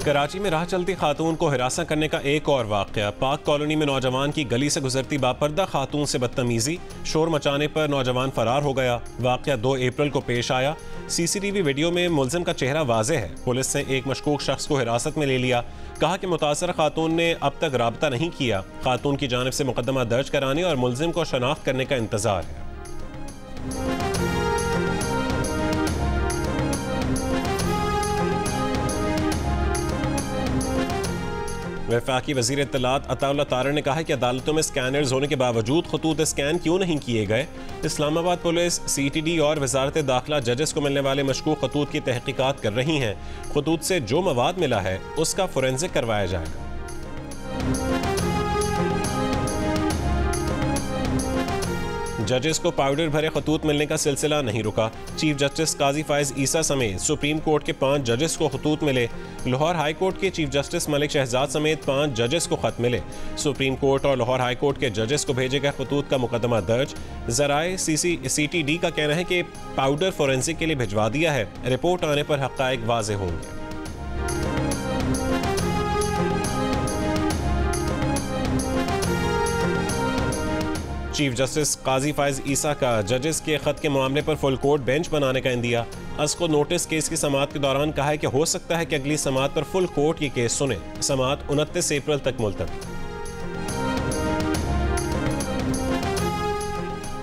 कराची में राह चलती खातून को हिरासत करने का एक और वाक़या। पाक कॉलोनी में नौजवान की गली से गुजरती बापर्दा खातून से बदतमीजी, शोर मचाने पर नौजवान फरार हो गया। वाक़या 2 अप्रैल को पेश आया। CCTV वीडियो में मुलजिम का चेहरा वाज़ेह है। पुलिस ने एक मशकूक शख्स को हिरासत में ले लिया। कहा कि मुतासर खातून ने अब तक राबता नहीं किया। खातून की जानिब से मुकदमा दर्ज कराने और मुलजिम को शनाख्त करने का इंतजार है। वफाकी वज़ीर इत्तलात अताउल्लाह तारड़ ने कहा है कि अदालतों में स्कैनर्स होने के बावजूद खतूत स्कैन क्यों नहीं किए गए। इस्लामाबाद पुलिस, CTD और वजारत दाखिला जजेस को मिलने वाले मशकूक खतूत की तहकीकात कर रही हैं। खतूत से जो मवाद मिला है उसका फोरेंसिक करवाया जाएगा। जजेस को पाउडर भरे खतूत मिलने का सिलसिला नहीं रुका। चीफ जस्टिस काजी फायज ईसा समेत सुप्रीम कोर्ट के 5 जजेस को खतूत मिले। लाहौर हाई कोर्ट के चीफ जस्टिस मलिक शहजाद समेत 5 जजेस को खत मिले। सुप्रीम कोर्ट और लाहौर हाई कोर्ट के जजेस को भेजे गए खतूत का मुकदमा दर्ज। ज़राए CTD का कहना है कि पाउडर फोरेंसिक के लिए भिजवा दिया है। रिपोर्ट आने पर हक़ाइक़ वाज़ेह होंगे। चीफ जस्टिस काजी फायज ईसा का जजेस के खत के मामले पर फुल कोर्ट बेंच बनाने का इंदिया। अस्को नोटिस केस की समाअत के दौरान कहा है कि हो सकता है कि अगली समाअत पर फुल कोर्ट ये केस सुने। समाअत 29 अप्रैल तक मुलतवी।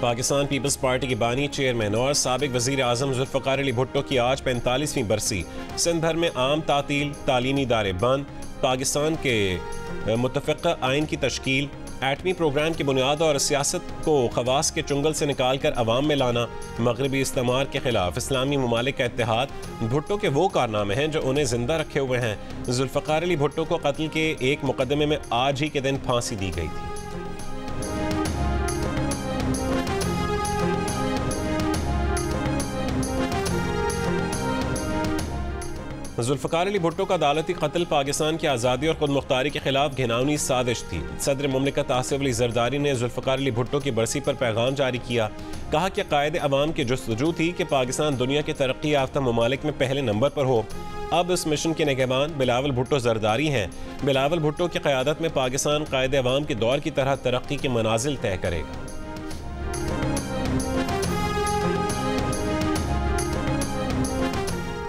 पाकिस्तान पीपल्स पार्टी के बानी, चेयरमैन और साबिक वज़ीर आज़म ज़ुल्फ़िकार अली भुट्टो की आज 45वीं बरसी। सिंध भर में आम तातील, तालीमी इदारे बंद। पाकिस्तान के मुतफ़िक़ा आइन की तश्कील, एटमी प्रोग्राम की बुनियाद और सियासत को खवास के चुंगल से निकाल कर अवाम में लाना, मगरबी इस्तेमार के खिलाफ इस्लामी ममालिक का इत्तेहाद भुट्टो के वो कारनामे हैं जो उन्हें जिंदा रखे हुए हैं। ज़ुल्फ़िकार अली भुट्टो को कत्ल के एक मुकदमे में आज ही के दिन फांसी दी गई थी। ज़ुल्फ़िकार अली भुट्टो का अदालती कत्ल पाकिस्तान की आज़ादी और खुद मुख्तारी के खिलाफ घिनौनी साजिश थी। सदर मुमलिकत आसिफ अली ज़रदारी ने ज़ुल्फ़िकार अली भुट्टो की बरसी पर पैगाम जारी किया। कहा कि कायदे अवाम की जुस्तजू थी कि पाकिस्तान दुनिया के तरक्की याफ्ता ममालिक में पहले नंबर पर हो। अब इस मिशन के निगहबान बिलावल भुट्टो ज़रदारी हैं। बिलावल भुट्टो की क़यादत में पाकिस्तान कायदे अवाम के दौर की तरह तरक्की के मनाजिल तय करेगा।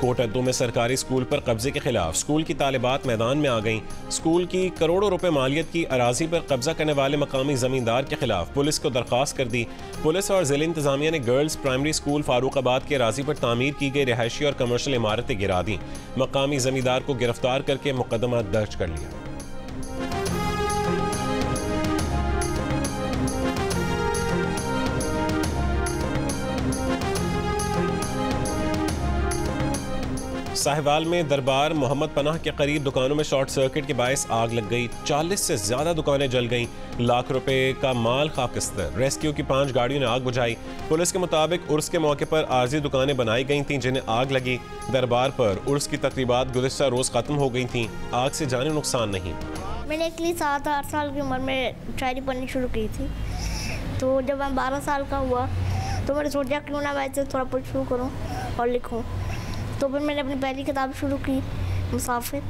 कोटद्दू में सरकारी स्कूल पर कब्जे के खिलाफ स्कूल की तालिबात मैदान में आ गईं। स्कूल की करोड़ों रुपए मालियत की अराजी पर कब्जा करने वाले मकामी जमींदार के खिलाफ पुलिस को दरख्वास्त कर दी। पुलिस और जिला इंतजामिया ने गर्ल्स प्राइमरी स्कूल फारूकाबाद के अराजी पर तामीर की गई रिहायशी और कमर्शियल इमारतें गिरा दी। मकामी जमींदार को गिरफ्तार करके मुकदमा दर्ज कर लिया। साहिवाल में दरबार मोहम्मद पनाह के करीब दुकानों में शॉर्ट सर्किट के बायस आग लग गई। 40 से ज्यादा दुकानें जल गईं। लाख रुपए का माल खाकिस्तर। रेस्क्यू की 5 गाड़ियों ने आग बुझाई। पुलिस के मुताबिक उर्स के मौके पर आर्जी दुकानें बनाई गई थीं जिन्हें आग लगी। दरबार पर उर्स की तकरीबात गुज़िश्ता रोज खत्म हो गई थीं। आग से जानी नुकसान नहीं। मैंने एक्चुअली 7-8 साल की उम्र में शायरी पढ़नी शुरू की थी। तो जब मैं 12 साल का हुआ तो मैंने सोचा क्यों ना मैं थोड़ा कुछ शुरू करूँ और लिखूँ। तो फिर मैंने अपनी पहली किताब शुरू की मुसाफिर,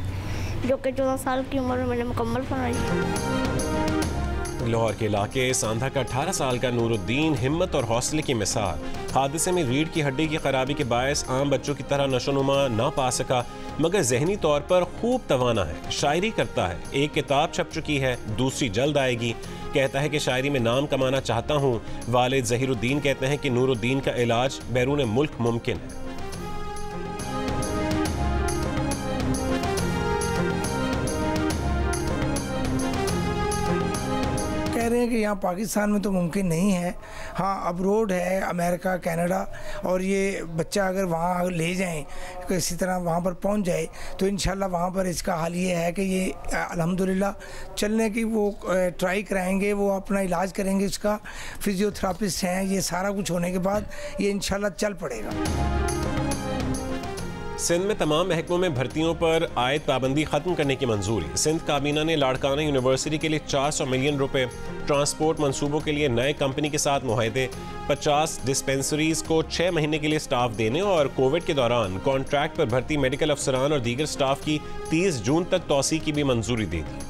जो कि 14 साल की उम्र में मैंने मुकम्मल पढ़ाई। लाहौर के इलाके सांधा का 18 साल का नूरुद्दीन हिम्मत और हौसले की मिसाल। हादसे में रीढ़ की हड्डी की खराबी के बायस आम बच्चों की तरह नशोनुमा ना पा सका, मगर जहनी तौर पर खूब तवाना है। शायरी करता है। एक किताब छप चुकी है, दूसरी जल्द आएगी। कहता है कि शायरी में नाम कमाना चाहता हूँ। वालिद ज़हीरुद्दीन कहते हैं कि नूरुद्दीन का इलाज बैरून मुल्क मुमकिन है। कह रहे हैं कि यहाँ पाकिस्तान में तो मुमकिन नहीं है। हाँ, अब रोड है अमेरिका, कनाडा, और ये बच्चा अगर वहाँ ले जाएं, किसी तरह वहाँ पर पहुँच जाए तो इंशाल्लाह वहाँ पर इसका हाल ये है कि ये अल्हम्दुलिल्लाह चलने की वो ट्राई कराएंगे, वो अपना इलाज करेंगे। उसका फिजियोथेरापिस्ट हैं। ये सारा कुछ होने के बाद ये इंशाल्लाह चल पड़ेगा। सिंध में तमाम महकमों में भर्तियों पर आयद पाबंदी खत्म करने की मंजूरी। सिंध काबीना ने लाड़काना यूनिवर्सिटी के लिए 400 मिलियन रुपए, ट्रांसपोर्ट मंसूबों के लिए नए कंपनी के साथ मुआहदे, 50 डिस्पेंसरीज को 6 महीने के लिए स्टाफ देने और कोविड के दौरान कॉन्ट्रैक्ट पर भर्ती मेडिकल अफसरान और दीगर स्टाफ की 30 जून तक तौसी की भी मंजूरी दे दी।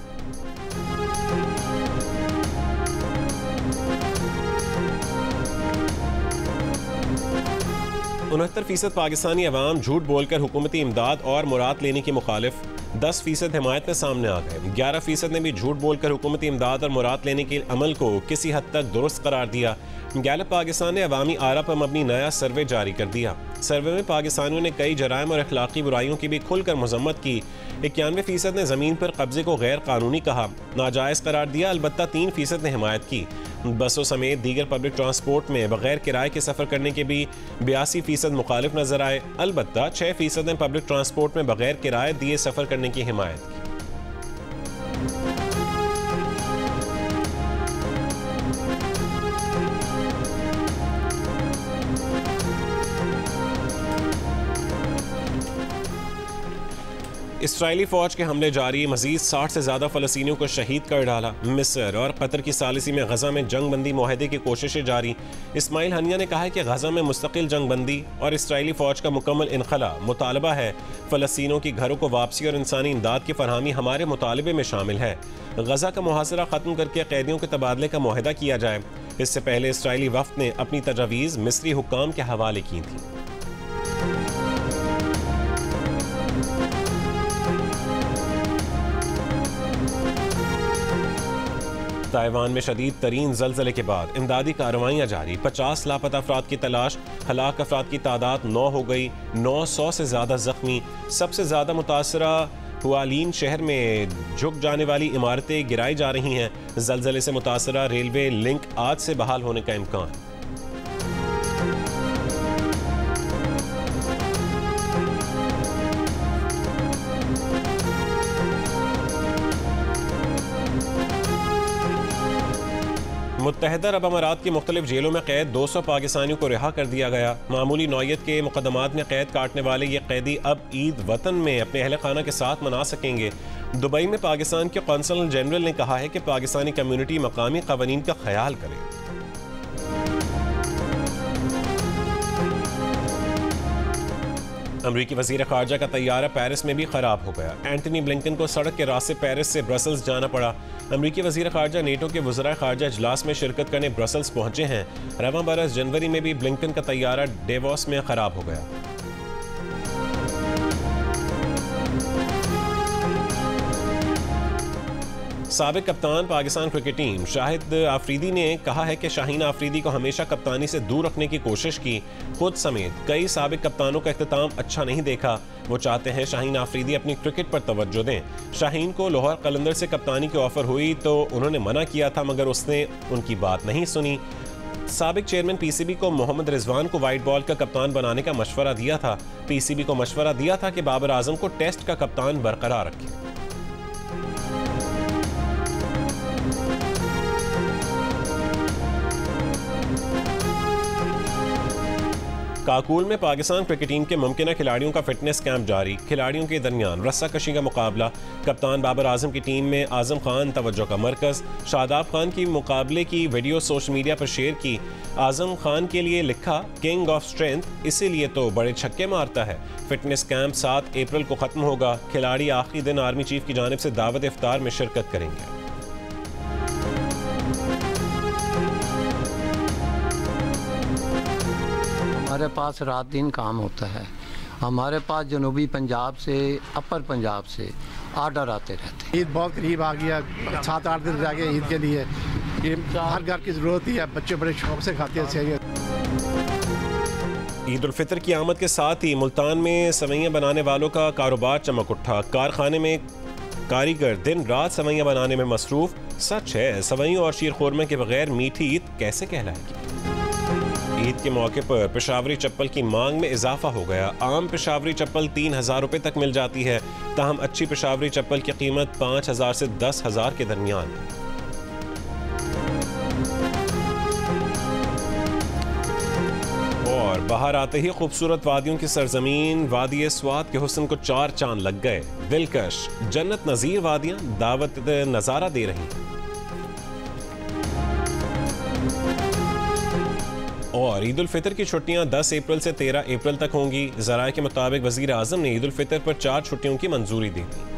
69% पाकिस्तानी अवाम झूठ बोलकर हुकूमती इमदाद और मुराद लेने की मुखालिफ, 10% हिमायत में सामने आ गए। 11% ने भी झूठ बोलकर हुकूमती इमदाद और मुराद लेने के अमल को किसी हद तक दुरुस्त करार दिया। गैलप पाकिस्तान ने अवामी आरा पर मबनी नया सर्वे जारी कर दिया। सर्वे में पाकिस्तानियों ने कई जराइम और अखलाकी बुराइयों की भी खुलकर मजम्मत की। 91% ने ज़मीन पर कब्जे को गैर कानूनी कहा, नाजायज़ करार दिया। अलबत्ता 3% ने हिमायत की। बसों समेत दीगर पब्लिक ट्रांसपोर्ट में बगैर किराए के सफ़र करने के भी 82% मुखालिफ नजर आए। अलबत्ता 6% ने पब्लिक ट्रांसपोर्ट में बगैर किराए दिए सफ़र करने की हिमायत की। इसराइली फौज के हमले जारी, मजीद 60 से ज़्यादा फ़लस्तीनियों को शहीद कर डाला। मिस्र और कतर की सालिसी में गज़ा में जंग बंदी मुआहदे की कोशिशें जारी। इस्माइल हनिया ने कहा है कि गज़ा में मुस्तकिल जंग बंदी और इसराइली फ़ौज का मुकम्मल इनखला मुतालबा है। फ़लस्तीनियों की घरों को वापसी और इंसानी इमदाद की फरहमी हमारे मुतालबे में शामिल है। गज़ा का मुहासरा ख़त्म करके कैदियों के तबादले का मुआहदा किया जाए। इससे पहले इसराइली वफ़द ने अपनी तजावीज़ मिस्री हुक्काम के हवाले की थी। ताइवान में शदीद तरीन ज़लज़ले के बाद इमदादी कार्रवाइयाँ जारी। 50 लापता अफराद की तलाश, हलाक अफराद की तादाद 9 हो गई, 900 से ज़्यादा जख्मी। सबसे ज़्यादा मुतासरा हुआलिन शहर में झुक जाने वाली इमारतें गिराई जा रही हैं। ज़लज़ले से मुतासरा रेलवे लिंक आज से बहाल होने का इम्कान। मुत्तहदा अरब अमारात की मुख्तलिफ जेलों में कैद 200 पाकिस्तानियों को रिहा कर दिया गया। मामूली नौयत के मुकदमात में कैद काटने वाले ये कैदी अब ईद वतन में अपने अहल खाना के साथ मना सकेंगे। दुबई में पाकिस्तान के कौंसल जनरल ने कहा है कि पाकिस्तानी कम्युनिटी मकामी कवानीन का ख्याल करे। अमरीकी वज़ीर ख़ारजा का तैयारा पेरिस में भी ख़राब हो गया। एंटनी ब्लिंकन को सड़क के रास्ते पेरिस से ब्रसल्स जाना पड़ा। अमरीकी वज़ीर ख़ारजा नेटो के वज़राए ख़ारजा इजलास में शिरकत करने ब्रसल्स पहुंचे हैं। रवां बरस जनवरी में भी ब्लिंकन का तैयारा डेवोस में ख़राब हो गया। साबिक कप्तान पाकिस्तान क्रिकेट टीम शाहिद आफरीदी ने कहा है कि शाहीन आफरीदी को हमेशा कप्तानी से दूर रखने की कोशिश की। खुद समेत कई साबिक कप्तानों का इख्तिताम अच्छा नहीं देखा। वो चाहते हैं शाहीन आफरीदी अपनी क्रिकेट पर तवज्जो दें। शाहीन को लाहौर कलंदर से कप्तानी की ऑफर हुई तो उन्होंने मना किया था, मगर उसने उनकी बात नहीं सुनी। साबिक चेयरमैन पीसीबी को मोहम्मद रिजवान को वाइट बॉल का कप्तान बनाने का मशवरा दिया था। पीसीबी को मशवरा दिया था कि बाबर आजम को टेस्ट का कप्तान बरकरार रखें। काकुल में पाकिस्तान क्रिकेट टीम के मुमकिन खिलाड़ियों का फिटनेस कैंप जारी। खिलाड़ियों के दरमियान रस्साकशी का मुकाबला। कप्तान बाबर आजम की टीम में आजम खान तवज्जो का मरकज़। शादाब खान की मुकाबले की वीडियो सोशल मीडिया पर शेयर की। आजम खान के लिए लिखा, किंग ऑफ स्ट्रेंथ, इसीलिए तो बड़े छक्के मारता है। फिटनेस कैंप 7 अप्रैल को ख़त्म होगा। खिलाड़ी आखिरी दिन आर्मी चीफ की जानिब से दावत इफ्तार में शिरकत करेंगे। हमारे पास रात दिन काम होता है। हमारे पास जनूबी पंजाब से, अपर पंजाब से आर्डर आते रहते हैं। ईद बहुत करीब आ गया, 7-8 दिन रह गए ईद के लिए। ये हर घर की ज़रूरत ही है, बच्चे बड़े शौक से खाते हैं। ईद उल फितर की आमद के साथ ही मुल्तान में सवैयाँ बनाने वालों का कारोबार चमक उठा। कारखाने में कारीगर दिन रात सवैयाँ बनाने में मसरूफ। सच है, सवैयों और शीर खुरमा के बगैर मीठी ईद कैसे कहलाएगी। ईद के मौके पर पेशावरी चप्पल की मांग में इजाफा हो गया। आम पेशावरी चप्पल 3000 रुपये तक मिल जाती है, ताहम अच्छी पेशावरी चप्पल की कीमत 5000 से 10,000 के दरमियान है। और बाहर आते ही खूबसूरत वादियों की सरजमीन वादी स्वात के हुस्न को 4 चांद लग गए। दिलकश जन्नत नज़ीर वादियां दावत नज़ारा दे रही। और ईद उल फितर की छुट्टियां 10 अप्रैल से 13 अप्रैल तक होंगी। ज़राए के मुताबिक वज़ीर आज़म ने ईद उल फितर पर 4 छुट्टियों की मंजूरी दी थी।